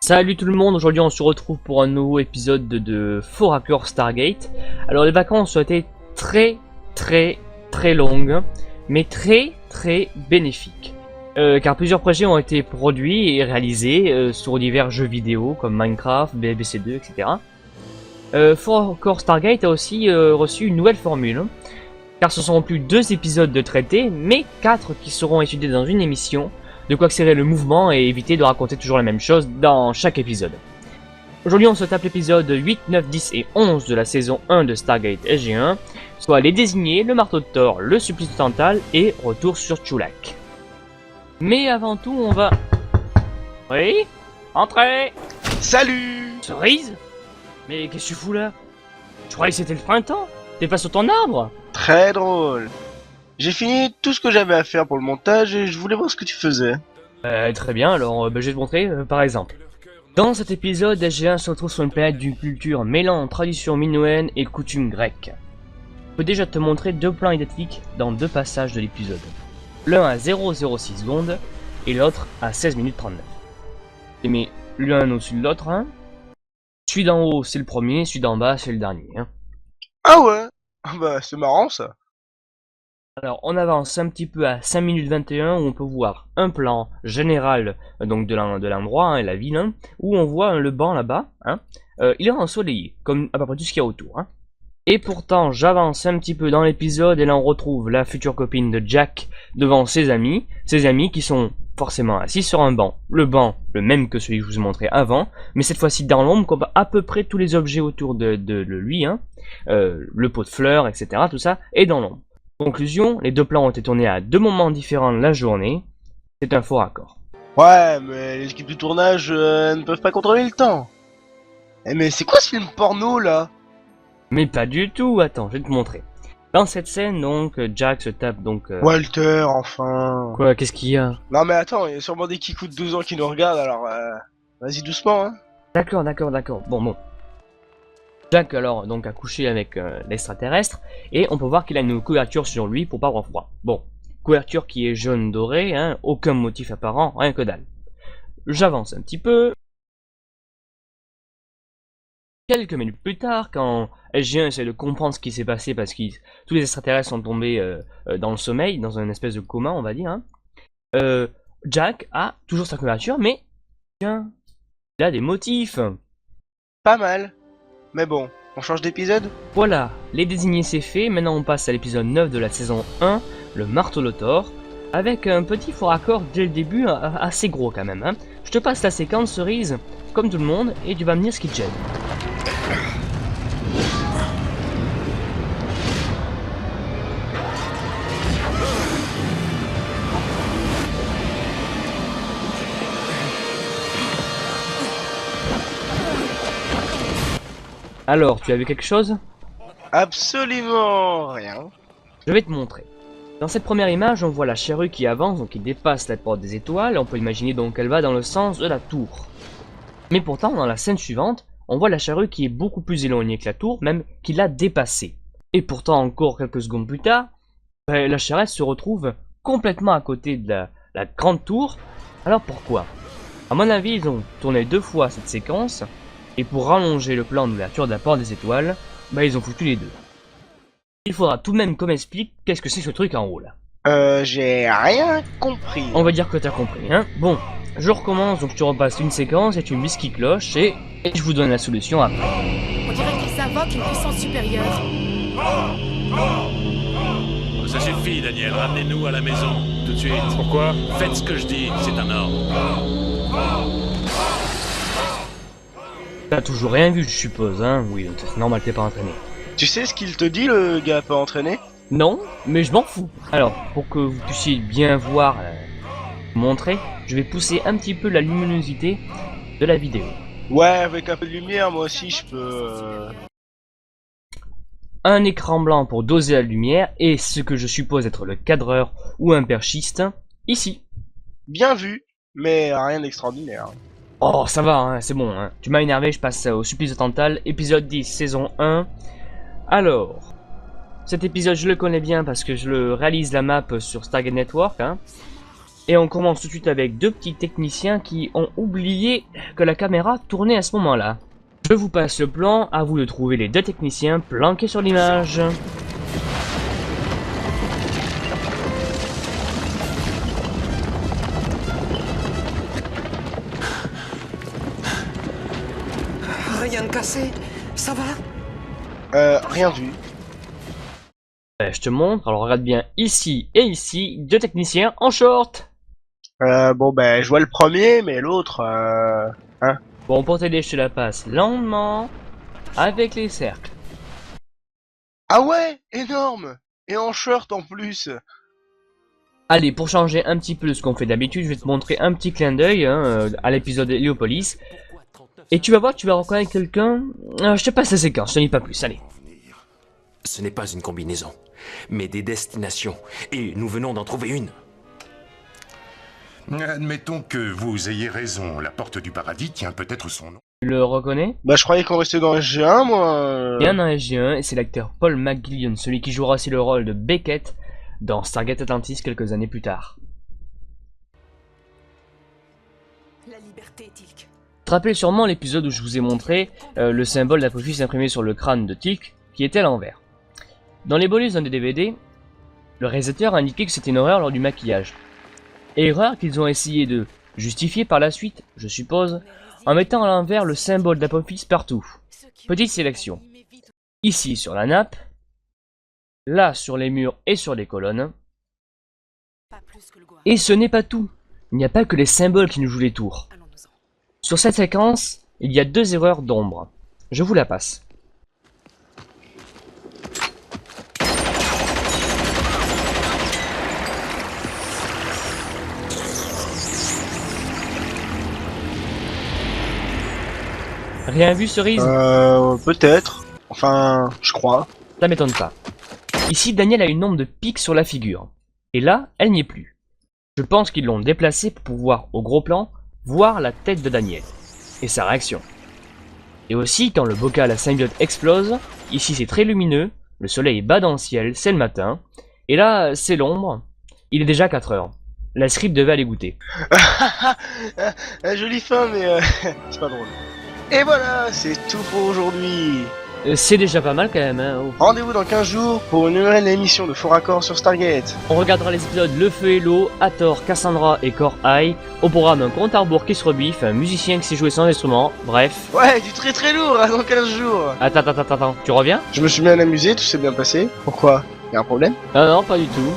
Salut tout le monde, aujourd'hui on se retrouve pour un nouveau épisode de Faux Raccord Stargate. Alors les vacances ont été très longues, mais très bénéfiques. Car plusieurs projets ont été produits et réalisés sur divers jeux vidéo comme Minecraft, BBC2, etc. Faux Raccord Stargate a aussi reçu une nouvelle formule, car ce seront plus 2 épisodes de traités, mais 4 qui seront étudiés dans une émission. De quoi accélérer le mouvement et éviter de raconter toujours la même chose dans chaque épisode. Aujourd'hui on se tape l'épisode 8, 9, 10 et 11 de la saison 1 de Stargate SG1, soit les désignés, le marteau de Thor, le supplice occidental et retour sur Chulak. Mais avant tout on va... Oui? Entrez! Salut! Cerise? Mais qu'est-ce que tu fous là? Je croyais que c'était le printemps? T'es pas sur ton arbre? Très drôle. J'ai fini tout ce que j'avais à faire pour le montage et je voulais voir ce que tu faisais. Très bien, alors je vais te montrer par exemple. Dans cet épisode, SG1 se retrouve sur une planète d'une culture mêlant tradition minoenne et coutumes grecques. Je peux déjà te montrer 2 plans identiques dans 2 passages de l'épisode. L'un à 0,06 secondes et l'autre à 16 minutes 39. Mais l'un au-dessus de l'autre, hein. Celui d'en haut c'est le premier, celui d'en bas c'est le dernier. Hein. Ah ouais? Bah c'est marrant ça. Alors on avance un petit peu à 5 minutes 21 où on peut voir un plan général donc de l'endroit, hein, la ville, hein, où on voit le banc là-bas, hein, il est ensoleillé, comme à peu près tout ce qu'il y a autour. Hein. Et pourtant j'avance un petit peu dans l'épisode et là on retrouve la future copine de Jack devant ses amis qui sont forcément assis sur un banc. Le banc, le même que celui que je vous ai montré avant, mais cette fois-ci dans l'ombre, comme à peu près tous les objets autour de lui, hein, le pot de fleurs, etc. Tout ça est dans l'ombre. Conclusion, les 2 plans ont été tournés à 2 moments différents de la journée. C'est un faux raccord. Ouais, mais les équipes de tournage ne peuvent pas contrôler le temps. Eh mais c'est quoi ce film porno là? Mais pas du tout, attends, je vais te montrer. Dans cette scène, donc, Jack se tape donc... Walter, enfin. Quoi, qu'est-ce qu'il y a? Non mais attends, il y a sûrement des kikous de 12 ans qui nous regardent, alors vas-y doucement hein. D'accord. Bon. Jack alors donc a couché avec l'extraterrestre et on peut voir qu'il a une couverture sur lui pour pas avoir froid. Bon, couverture qui est jaune doré, hein, aucun motif apparent, rien que dalle. J'avance un petit peu. Quelques minutes plus tard, quand SG1 essaie de comprendre ce qui s'est passé parce que tous les extraterrestres sont tombés dans le sommeil, dans une espèce de coma on va dire, hein, Jack a toujours sa couverture mais tiens, il a des motifs. Pas mal. Mais bon, on change d'épisode? Voilà, les désignés c'est fait, maintenant on passe à l'épisode 9 de la saison 1, le marteau de Thor, avec un petit faux raccord dès le début, assez gros quand même. Hein. Je te passe la séquence cerise, comme tout le monde, et tu vas me dire ce qui te gêne. Alors, tu as vu quelque chose? Absolument rien. Je vais te montrer. Dans cette première image, on voit la charrue qui avance, donc qui dépasse la porte des étoiles, on peut imaginer donc qu'elle va dans le sens de la tour. Mais pourtant, dans la scène suivante, on voit la charrue qui est beaucoup plus éloignée que la tour, même qui l'a dépassée. Et pourtant, encore quelques secondes plus tard, la charrette se retrouve complètement à côté de la grande tour. Alors pourquoi? À mon avis, ils ont tourné 2 fois cette séquence, et pour rallonger le plan d'ouverture de la porte des étoiles, ils ont foutu les 2. Il faudra tout de même qu'on m'explique qu'est-ce que c'est ce truc en haut là. J'ai rien compris. On va dire que t'as compris, hein. Bon, je recommence, donc je te repasse une séquence et tu me dis ce qui cloche et je vous donne la solution après. On dirait qu'ils invoquent une puissance supérieure. Ça suffit, Daniel, ramenez-nous à la maison, tout de suite. Pourquoi? Faites ce que je dis, c'est un ordre. T'as toujours rien vu, je suppose, hein. Oui, donc c'est normal, t'es pas entraîné. Tu sais ce qu'il te dit le gars pas entraîné? Non, mais je m'en fous. Alors, pour que vous puissiez bien voir, montrer, je vais pousser un petit peu la luminosité de la vidéo. Ouais, avec un peu de lumière, moi aussi je peux... Un écran blanc pour doser la lumière et ce que je suppose être le cadreur ou un perchiste, ici. Bien vu, mais rien d'extraordinaire. Oh, ça va, hein, c'est bon, hein. Tu m'as énervé, je passe au supplice occidental, épisode 10, saison 1. Alors, cet épisode je le connais bien parce que je le réalise la map sur Stargate Network, hein. Et on commence tout de suite avec deux petits techniciens qui ont oublié que la caméra tournait à ce moment-là. Je vous passe le plan, à vous de trouver les deux techniciens planqués sur l'image. Rien de cassé, ça va? Rien vu. Je te montre, alors regarde bien ici et ici, deux techniciens en short. Bon ben je vois le premier, mais l'autre, Bon, pour t'aider, je te la passe lentement, avec les cercles. Ah ouais, énorme! Et en shirt en plus. Allez, pour changer un petit peu ce qu'on fait d'habitude, je vais te montrer un petit clin d'œil à l'épisode Heliopolis. Et tu vas voir, tu vas reconnaître quelqu'un. Je te passe la séquence, je te dis pas plus, allez. Ce n'est pas une combinaison, mais des destinations. Et nous venons d'en trouver une. Admettons que vous ayez raison, la porte du paradis tient peut-être son nom. Tu le reconnais? Bah je croyais qu'on restait dans SG1 moi. Bien dans SG1, et c'est l'acteur Paul McGillion, celui qui jouera aussi le rôle de Beckett dans Stargate Atlantis quelques années plus tard. La liberté, Tilk. Tu te rappelles sûrement l'épisode où je vous ai montré le symbole d'Apophis imprimé sur le crâne de Tilk, qui était à l'envers. Dans les bonus d'un des DVD, le réalisateur a indiqué que c'était une erreur lors du maquillage. Erreur qu'ils ont essayé de justifier par la suite, je suppose, en mettant à l'envers le symbole d'Apophis partout. Petite sélection. Ici sur la nappe, là sur les murs et sur les colonnes. Pas plus que le Goa. Et ce n'est pas tout. Il n'y a pas que les symboles qui nous jouent les tours. Allons-nous-en. Sur cette séquence, il y a deux erreurs d'ombre. Je vous la passe. Rien vu, Cerise? Peut-être. Enfin, je crois. Ça m'étonne pas. Ici, Daniel a une ombre de pique sur la figure. Et là, elle n'y est plus. Je pense qu'ils l'ont déplacée pour pouvoir, au gros plan, voir la tête de Daniel. Et sa réaction. Et aussi, quand le bocal à symbiote explose, ici c'est très lumineux, le soleil est bas dans le ciel, c'est le matin. Et là, c'est l'ombre. Il est déjà 4 heures. La script devait aller goûter. Jolie fin, mais c'est pas drôle. Et voilà, c'est tout pour aujourd'hui. C'est déjà pas mal quand même, hein. Rendez-vous dans 15 jours pour une nouvelle émission de Faux Raccord sur Stargate. On regardera les épisodes Le Feu et l'eau, Hathor, Cassandra et Core High. Au programme, un compte à rebours qui se rebiffe, un musicien qui sait jouer sans instrument, bref. Ouais, du très très lourd, hein, dans 15 jours. Attends, tu reviens? Je me suis bien amusé, tout s'est bien passé. Pourquoi? Y'a un problème? Ah non, pas du tout.